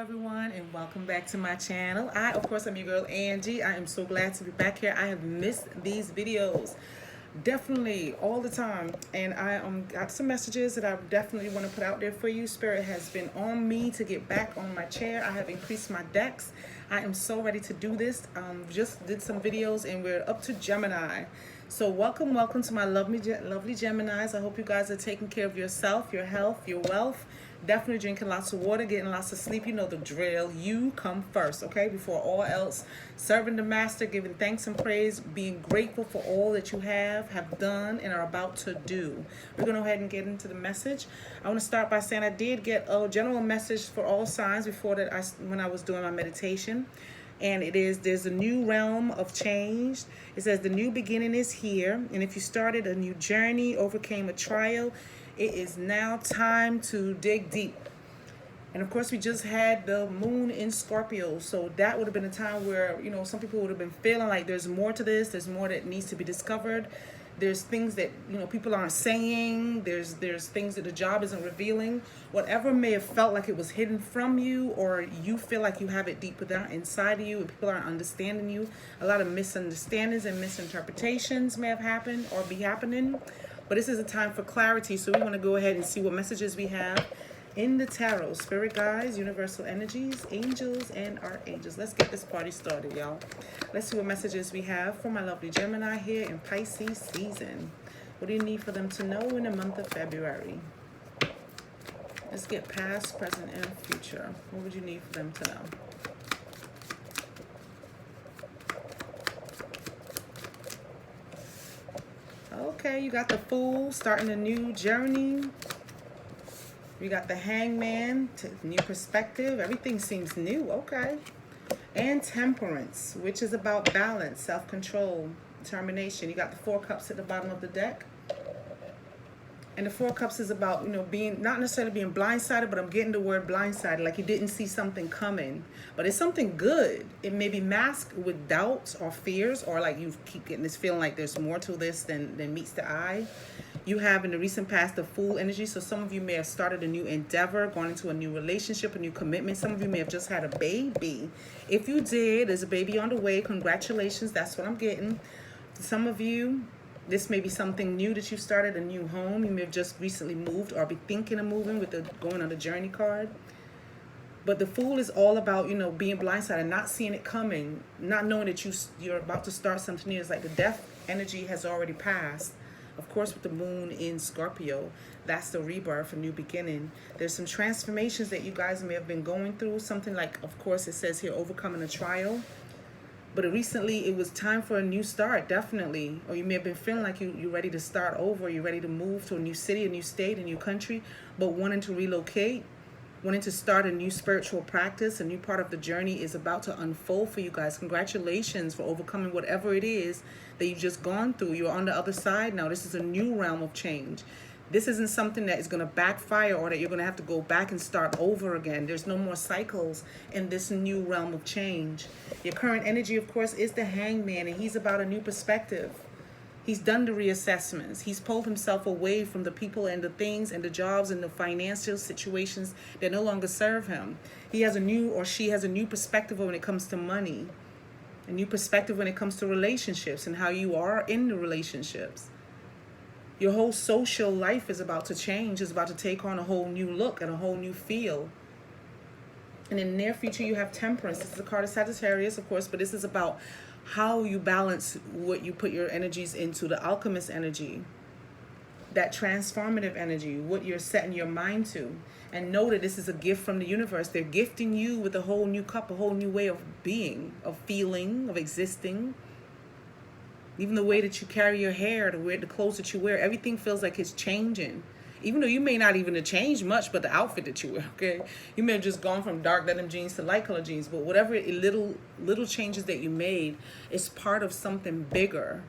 everyone, and welcome back to my channel. Of course, I'm your girl Angie. I am so glad to be back here. I have missed these videos definitely all the time, and I got some messages that I definitely want to put out there for you. Spirit has been on me to get back on my chair. I have increased my decks. I am so ready to do this. Just did some videos and we're up to Gemini. So welcome to my lovely Geminis. I hope you guys are taking care of yourself, your health, your wealth. Definitely drinking lots of water, getting lots of sleep. You know the drill. You come first, okay? Before all else. Serving the master, giving thanks and praise, being grateful for all that you have done, and are about to do. We're going to go ahead and get into the message. I want to start by saying I did get a general message for all signs before that when I was doing my meditation. And there's a new realm of change. It says the new beginning is here. And if you started a new journey, overcame a trial, it is now time to dig deep. And of course, we just had the moon in Scorpio. So that would have been a time where, some people would have been feeling like there's more to this. There's more that needs to be discovered. There's things that, people aren't saying. There's things that the job isn't revealing. Whatever may have felt like it was hidden from you, or you feel like you have it deep within inside of you and people aren't understanding you. A lot of misunderstandings and misinterpretations may have happened or be happening. But this is a time for clarity, so we want to go ahead and see what messages we have in the tarot. Spirit guides, universal energies, angels, and archangels. Let's get this party started, y'all. Let's see what messages we have for my lovely Gemini here in Pisces season. What do you need for them to know in the month of February? Let's get past, present, and future. What would you need for them to know? Okay, you got the Fool, starting a new journey. You got the Hangman, new perspective. Everything seems new, okay. And Temperance, which is about balance, self-control, determination. You got the Four Cups at the bottom of the deck. And the Four Cups is about, being, not necessarily being blindsided, but I'm getting the word blindsided, like you didn't see something coming. But it's something good. It may be masked with doubts or fears, or like you keep getting this feeling like there's more to this than meets the eye. You have in the recent past the Fool energy, so some of you may have started a new endeavor, gone into a new relationship, a new commitment. Some of you may have just had a baby. If you did, there's a baby on the way. Congratulations, that's what I'm getting. For some of you, this may be something new that you started, a new home. You may have just recently moved or be thinking of moving with the going on the journey card. But the Fool is all about, being blindsided, not seeing it coming, not knowing that you're about to start something new. It's like the death energy has already passed. Of course, with the moon in Scorpio, that's the rebirth, a new beginning. There's some transformations that you guys may have been going through. Something like, of course, it says here, overcoming a trial. But recently, it was time for a new start, definitely. Or you may have been feeling like you're ready to start over. You're ready to move to a new city, a new state, a new country, but wanting to relocate, wanting to start a new spiritual practice. A new part of the journey is about to unfold for you guys. Congratulations for overcoming whatever it is that you've just gone through. You're on the other side now. This is a new realm of change. This isn't something that is going to backfire or that you're going to have to go back and start over again. There's no more cycles in this new realm of change. Your current energy, of course, is the Hangman, and he's about a new perspective. He's done the reassessments. He's pulled himself away from the people and the things and the jobs and the financial situations that no longer serve him. He has a new, or she has a new perspective when it comes to money, a new perspective when it comes to relationships and how you are in the relationships. Your whole social life is about to change. It's about to take on a whole new look and a whole new feel. And in the near future, you have Temperance. This is a card of Sagittarius, of course, but this is about how you balance what you put your energies into, the alchemist energy, that transformative energy, what you're setting your mind to. And know that this is a gift from the universe. They're gifting you with a whole new cup, a whole new way of being, of feeling, of existing. Even the way that you carry your hair, the clothes that you wear, everything feels like it's changing. Even though you may not even have changed much, but the outfit that you wear, okay? You may have just gone from dark denim jeans to light color jeans, but whatever little changes that you made is part of something bigger.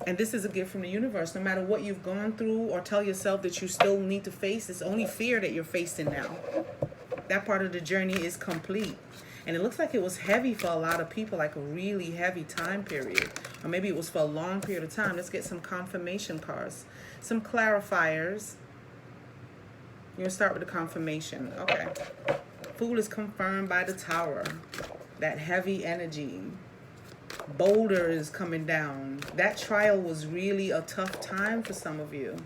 And this is a gift from the universe. No matter what you've gone through or tell yourself that you still need to face, it's only fear that you're facing now. That part of the journey is complete. And it looks like it was heavy for a lot of people, like a really heavy time period. Or maybe it was for a long period of time. Let's get some confirmation cards. Some clarifiers. You're going to start with the confirmation. Okay. Fool is confirmed by the Tower. That heavy energy. Boulder is coming down. That trial was really a tough time for some of you.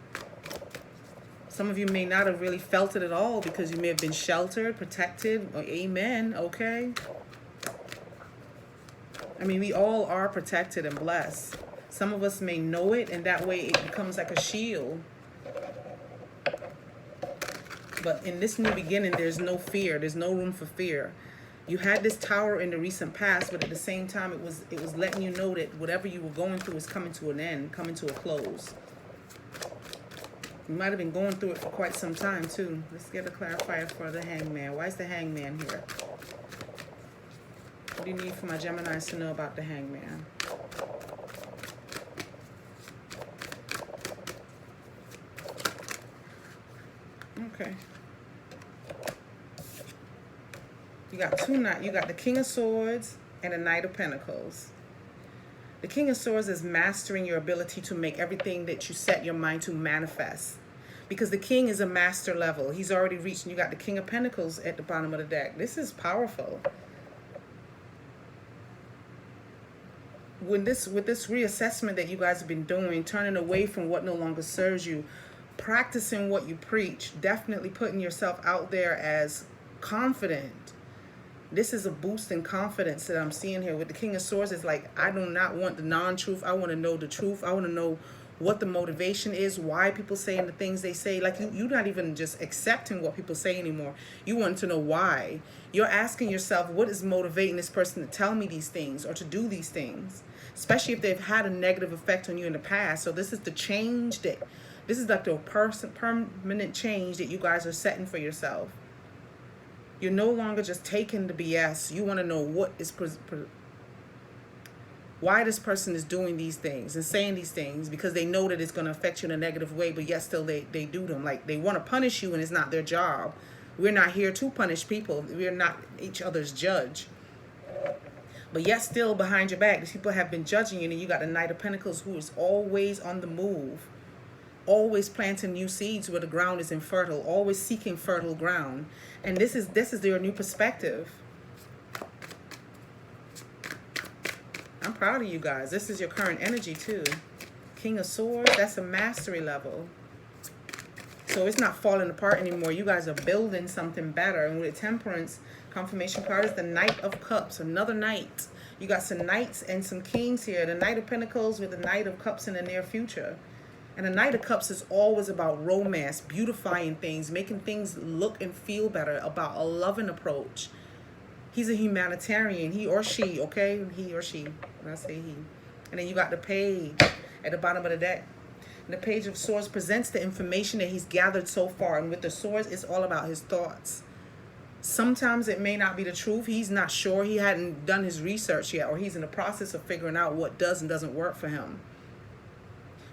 Some of you may not have really felt it at all because you may have been sheltered, protected. Amen. Okay. I mean, we all are protected and blessed. Some of us may know it, and that way it becomes like a shield. But in this new beginning, there's no fear. There's no room for fear. You had this Tower in the recent past, but at the same time, it was letting you know that whatever you were going through is coming to an end, coming to a close. You might have been going through it for quite some time, too. Let's get a clarifier for the Hangman. Why is the Hangman here? What do you need for my Geminis to know about the Hangman? Okay. You got two knights. You got the King of Swords and the Knight of Pentacles. The King of Swords is mastering your ability to make everything that you set your mind to manifest. Because the King is a master level. He's already reached. And you got the King of Pentacles at the bottom of the deck. This is powerful. With this reassessment that you guys have been doing, turning away from what no longer serves you, practicing what you preach, definitely putting yourself out there as confident. This is a boost in confidence that I'm seeing here with the King of Swords. It's like, I do not want the non-truth. I want to know the truth. I want to know what the motivation is, why people saying the things they say. Like, you're not even just accepting what people say anymore. You want to know why. You're asking yourself, what is motivating this person to tell me these things or to do these things? Especially if they've had a negative effect on you in the past. So this is the change that, this is like the permanent change that you guys are setting for yourself. You're no longer just taking the BS. You want to know what is why this person is doing these things and saying these things, because they know that it's going to affect you in a negative way, but yet still they do them. Like, they want to punish you and it's not their job. We're not here to punish people. We're not each other's judge. But yet still behind your back, these people have been judging you, and you got the Knight of Pentacles who is always on the move. Always planting new seeds where the ground is infertile, always seeking fertile ground. And this is their new perspective. I'm proud of you guys. This is your current energy too. King of Swords, that's a mastery level. So it's not falling apart anymore. You guys are building something better. And with Temperance, confirmation card is the Knight of Cups, another knight. You got some knights and some kings here. The Knight of Pentacles with the Knight of Cups in the near future. And the Knight of Cups is always about romance, beautifying things, making things look and feel better, about a loving approach. He's a humanitarian, he or she, okay? He or she, when I say he. And then you got the Page at the bottom of the deck. And the Page of Swords presents the information that he's gathered so far. And with the swords, it's all about his thoughts. Sometimes it may not be the truth. He's not sure. He hadn't done his research yet, or he's in the process of figuring out what does and doesn't work for him.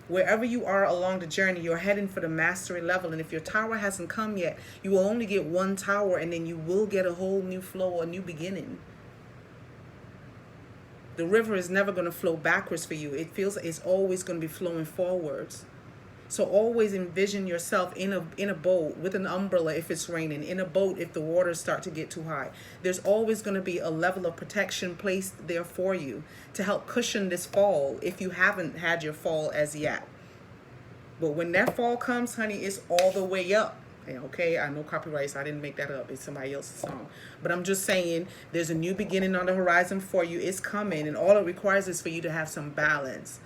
Wherever you are along the journey, you're heading for the mastery level. And if your tower hasn't come yet, you will only get one tower, and then you will get a whole new flow, a new beginning. The river is never going to flow backwards for you. It feels like it's always going to be flowing forwards. So always envision yourself in a boat with an umbrella if it's raining, in a boat if the waters start to get too high. There's always going to be a level of protection placed there for you to help cushion this fall if you haven't had your fall as yet. But when that fall comes, honey, it's all the way up. Okay, I know copyright, so I didn't make that up. It's somebody else's song. But I'm just saying, there's a new beginning on the horizon for you. It's coming, and all it requires is for you to have some balance.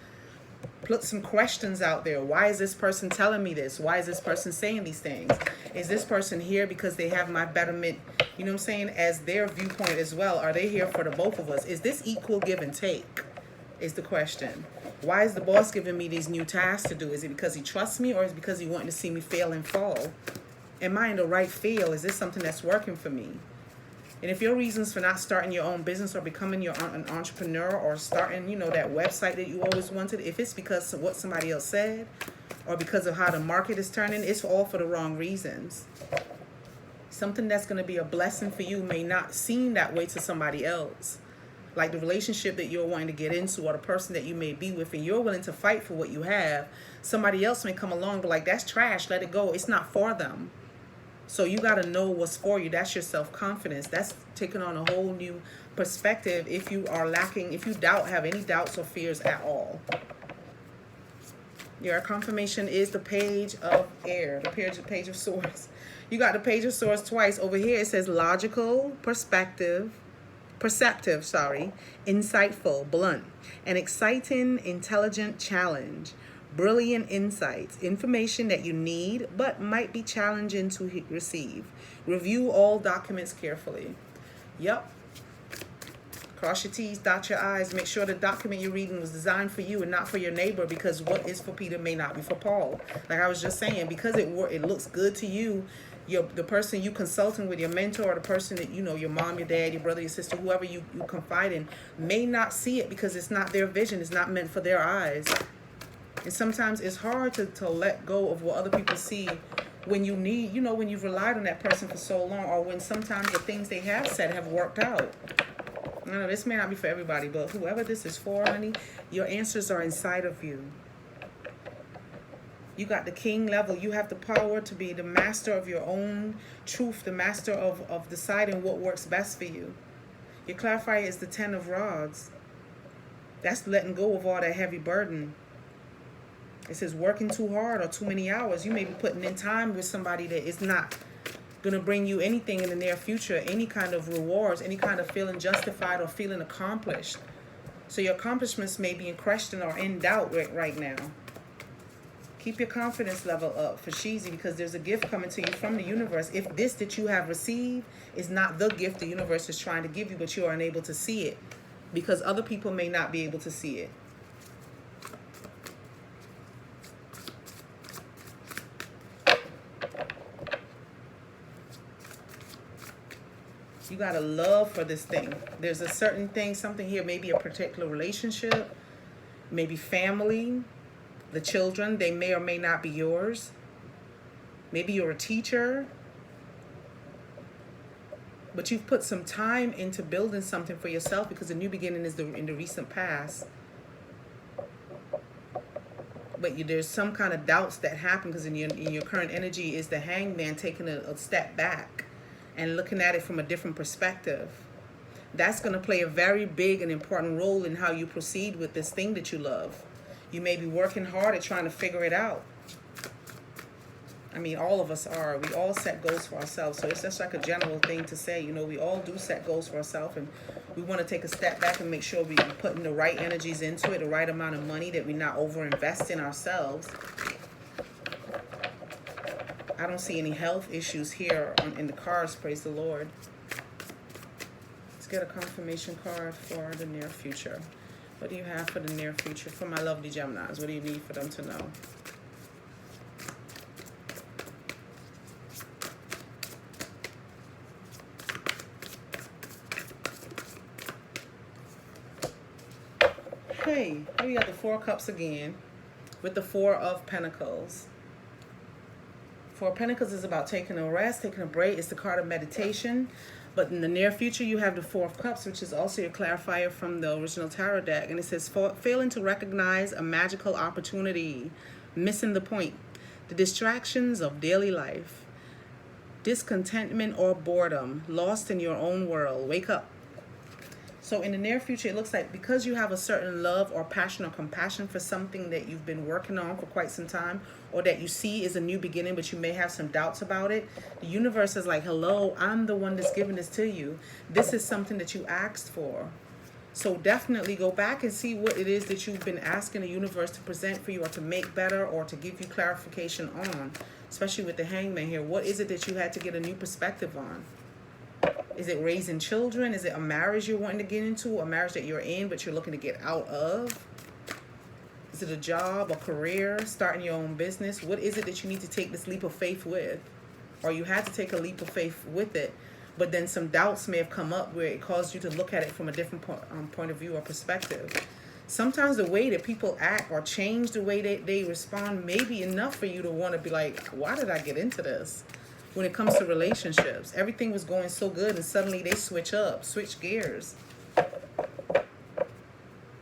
Put some questions out there. Why is this person telling me this? Why is this person saying these things? Is this person here because they have my betterment, you know what I'm saying, as their viewpoint as well? Are they here for the both of us? Is this equal give and take is the question. Why is the boss giving me these new tasks to do? Is it because he trusts me, or is it because he wanting to see me fail and fall? Am I in the right field? Is this something that's working for me? And if your reasons for not starting your own business or becoming an entrepreneur or starting, you know, that website that you always wanted, if it's because of what somebody else said or because of how the market is turning, it's all for the wrong reasons. Something that's going to be a blessing for you may not seem that way to somebody else. Like the relationship that you're wanting to get into, or the person that you may be with, and you're willing to fight for what you have. Somebody else may come along and be like, that's trash, let it go. It's not for them. So you got to know what's for you. That's your self-confidence. That's taking on a whole new perspective if you are lacking, if you have any doubts or fears at all. Your confirmation is the Page of Air, the Page of Swords. You got the Page of Swords twice. Over here it says logical, perceptive, insightful, blunt, an exciting, intelligent challenge, brilliant insights, information that you need but might be challenging to receive. Review all documents carefully. Yep. Cross your T's, dot your I's. Make sure the document you're reading was designed for you and not for your neighbor, because what is for Peter may not be for Paul. Like I was just saying, because it looks good to you, the person you consulting with, your mentor, or the person that, you know, your mom, your dad, your brother, your sister, whoever you confide in, may not see it because it's not their vision. It's not meant for their eyes. And sometimes it's hard to let go of what other people see when you need, you know, when you've relied on that person for so long, or when sometimes the things they have said have worked out. I know this may not be for everybody, but whoever this is for, honey, your answers are inside of you. You got the king level. You have the power to be the master of your own truth, the master of deciding what works best for you. Your clarifier is the 10 of rods. That's letting go of all that heavy burden. It says working too hard or too many hours. You may be putting in time with somebody that is not going to bring you anything in the near future, any kind of rewards, any kind of feeling justified or feeling accomplished. So your accomplishments may be in question or in doubt right now. Keep your confidence level up for Sheezy, because there's a gift coming to you from the universe. If this that you have received is not the gift the universe is trying to give you, but you are unable to see it because other people may not be able to see it. You got a love for this thing. There's a certain thing, something here, maybe a particular relationship, maybe family, the children, they may or may not be yours. Maybe you're a teacher, but you've put some time into building something for yourself, because the new beginning is in the recent past. But there's some kind of doubts that happen because in your current energy is the Hangman taking a step back and looking at it from a different perspective. That's going to play a very big and important role in how you proceed with this thing that you love. You may be working hard at trying to figure it out. I mean, all of us are. We all set goals for ourselves. So it's just like a general thing to say, you know, we all do set goals for ourselves, and we want to take a step back and make sure we're putting the right energies into it, the right amount of money, that we're not over-investing ourselves. I don't see any health issues here in the cards, praise the Lord. Let's get a confirmation card for the near future. What do you have for the near future for my lovely Geminis? What do you need for them to know? Hey, here we got the 4 Cups again with the 4 of Pentacles. 4 of Pentacles is about taking a rest, taking a break. It's the card of meditation. But in the near future, you have the 4 of Cups, which is also your clarifier from the original tarot deck. And it says, failing to recognize a magical opportunity, missing the point, the distractions of daily life, discontentment or boredom, lost in your own world. Wake up. So in the near future, it looks like because you have a certain love or passion or compassion for something that you've been working on for quite some time, or that you see is a new beginning, but you may have some doubts about it, the universe is like, hello, I'm the one that's giving this to you. This is something that you asked for. So definitely go back and see what it is that you've been asking the universe to present for you, or to make better, or to give you clarification on, especially with the Hangman here. What is it that you had to get a new perspective on? Is it raising children? Is it a marriage you're wanting to get into? A marriage that you're in but you're looking to get out of? Is it a job, a career, starting your own business? What is it that you need to take this leap of faith with? Or you had to take a leap of faith with it, but then some doubts may have come up where it caused you to look at it from a different point of view or perspective. Sometimes the way that people act or change the way that they respond may be enough for you to want to be like, why did I get into this? When it comes to relationships, everything was going so good and suddenly they switch gears. All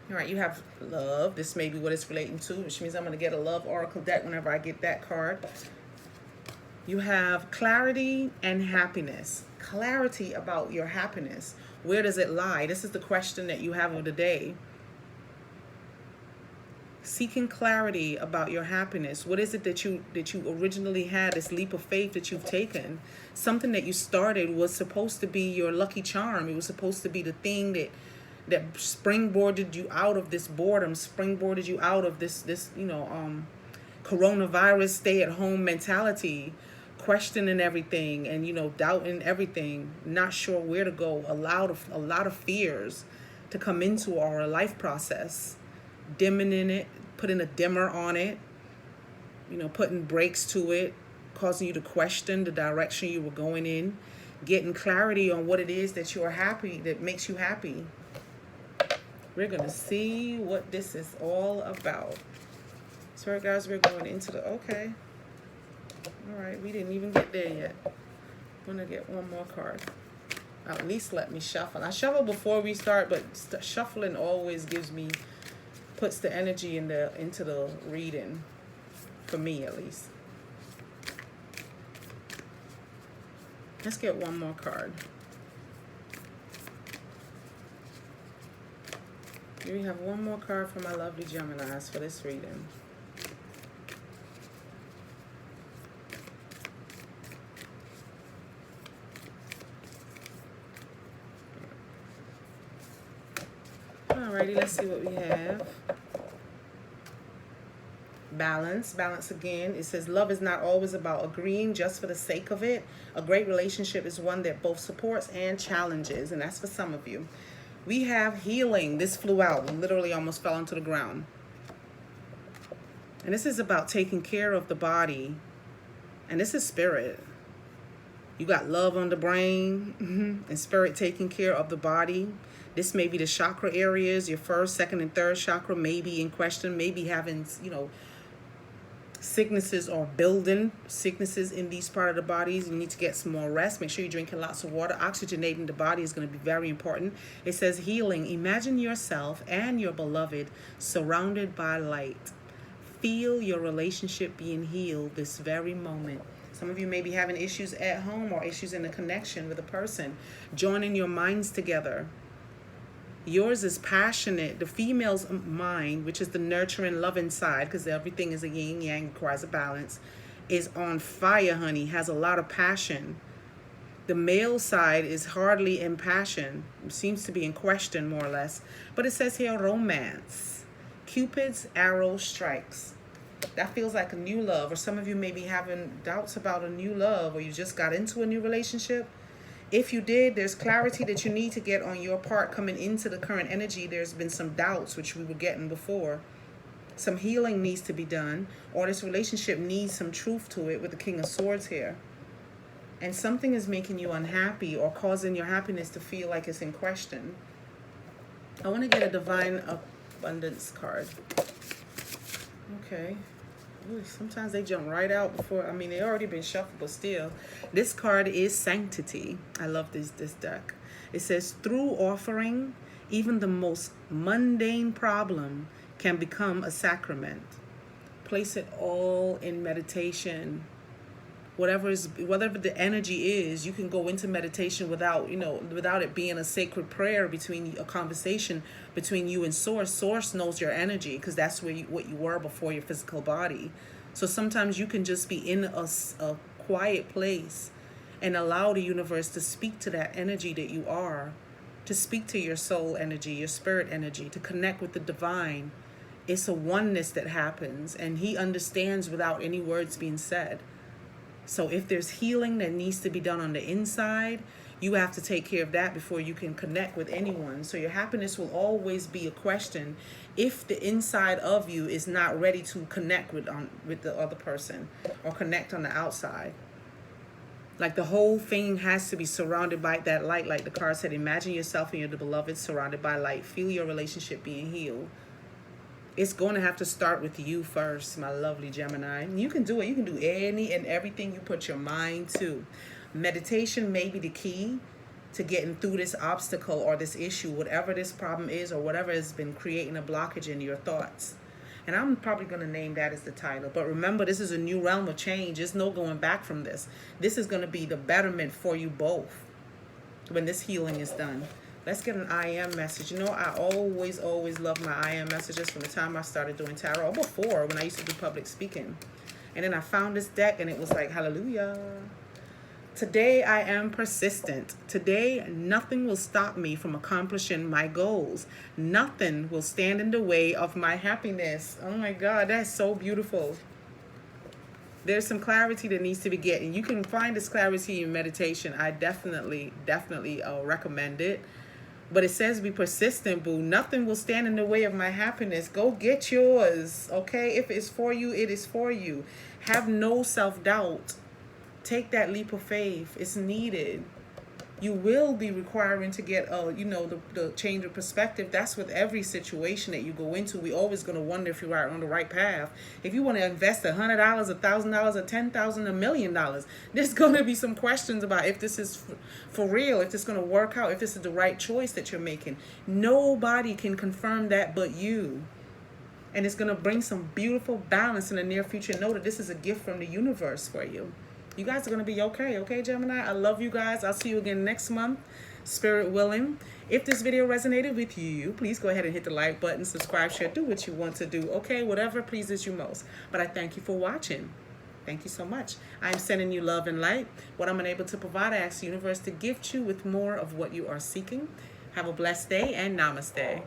right, you have love. This may be what it's relating to, which means I'm going to get a love oracle deck whenever I get that card. You have clarity and happiness. Clarity about your happiness. Where does it lie? This is the question that you have of the day. Seeking clarity about your happiness. What is it that you originally had, this leap of faith that you've taken? Something that you started was supposed to be your lucky charm. It was supposed to be the thing that springboarded you out of this boredom, springboarded you out of this coronavirus stay-at-home mentality, questioning everything and doubting everything, not sure where to go, a lot of fears to come into our life process, dimming in it, putting a dimmer on it, putting brakes to it, causing you to question the direction you were going in, getting clarity on what it is that you're happy, that makes you happy. We're going to see what this is all about. So, guys, we're going into the, okay. All right, we didn't even get there yet. I'm going to get one more card. At least let me shuffle. I shuffle before we start, but shuffling always puts the energy into the reading, for me at least. Let's get one more card. Here we have one more card for my lovely Geminis for this reading. Alrighty, let's see what we have. Balance again. It says love is not always about agreeing just for the sake of it. A great relationship is one that both supports and challenges, and that's for some of you. We have healing. This flew out, literally almost fell onto the ground. And this is about taking care of the body, and this is spirit. You got love on the brain and spirit taking care of the body. This may be the chakra areas, your first, second, and third chakra may be in question, maybe having, sicknesses or building sicknesses in these part of the bodies. You need to get some more rest. Make sure you're drinking lots of water. Oxygenating the body is going to be very important. It says healing. Imagine yourself and your beloved surrounded by light. Feel your relationship being healed this very moment. Some of you may be having issues at home or issues in a connection with a person. Joining your minds together. Yours is passionate. The female's mind, which is the nurturing, loving side, because everything is a yin yang, requires a balance, is on fire, honey, has a lot of passion. The male side is hardly in passion, seems to be in question more or less. But it says here romance. Cupid's arrow strikes. That feels like a new love, or some of you may be having doubts about a new love, or you just got into a new relationship. If you did, there's clarity that you need to get on your part coming into the current energy. There's been some doubts, which we were getting before. Some healing needs to be done, or this relationship needs some truth to it with the King of Swords here. And something is making you unhappy or causing your happiness to feel like it's in question. I want to get a Divine Abundance card. Okay. Ooh, sometimes they jump right out before, they already been shuffled, but still. This card is Sanctity. I love this deck. It says, through offering, even the most mundane problem can become a sacrament. Place it all in meditation. Whatever the energy is, you can go into meditation without it being a sacred prayer, a conversation between you and Source. Source knows your energy because that's what you were before your physical body. So sometimes you can just be in a quiet place and allow the universe to speak to that energy that you are, to speak to your soul energy, your spirit energy, to connect with the divine. It's a oneness that happens, and he understands without any words being said. So if there's healing that needs to be done on the inside, you have to take care of that before you can connect with anyone. So your happiness will always be a question if the inside of you is not ready to connect with the other person or connect on the outside. Like the whole thing has to be surrounded by that light. Like the card said, imagine yourself and your beloved surrounded by light. Feel your relationship being healed. It's going to have to start with you first, my lovely Gemini. You can do it. You can do any and everything you put your mind to. Meditation may be the key to getting through this obstacle or this issue, whatever this problem is or whatever has been creating a blockage in your thoughts. And I'm probably going to name that as the title. But remember, this is a new realm of change. There's no going back from this. This is going to be the betterment for you both when this healing is done. Let's get an I am message. You know, I always love my I am messages from the time I started doing tarot, or before, when I used to do public speaking. And then I found this deck and it was like, hallelujah. Today I am persistent. Today nothing will stop me from accomplishing my goals. Nothing will stand in the way of my happiness. Oh my God, that's so beautiful. There's some clarity that needs to be getting. You can find this clarity in meditation. I definitely recommend it. But it says be persistent, boo. Nothing will stand in the way of my happiness. Go get yours, okay? If it's for you, it is for you. Have no self-doubt. Take that leap of faith. It's needed. You will be requiring to get, the change of perspective. That's with every situation that you go into. We're always going to wonder if you are on the right path. If you want to invest $100, $1,000, or $10,000, $1 million, there's going to be some questions about if this is for real, if this is going to work out, if this is the right choice that you're making. Nobody can confirm that but you. And it's going to bring some beautiful balance in the near future. Know that this is a gift from the universe for you. You guys are going to be okay, Gemini? I love you guys. I'll see you again next month, spirit willing. If this video resonated with you, please go ahead and hit the like button, subscribe, share, do what you want to do, okay? Whatever pleases you most. But I thank you for watching. Thank you so much. I'm sending you love and light. What I'm unable to provide, I ask the universe to gift you with more of what you are seeking. Have a blessed day and namaste.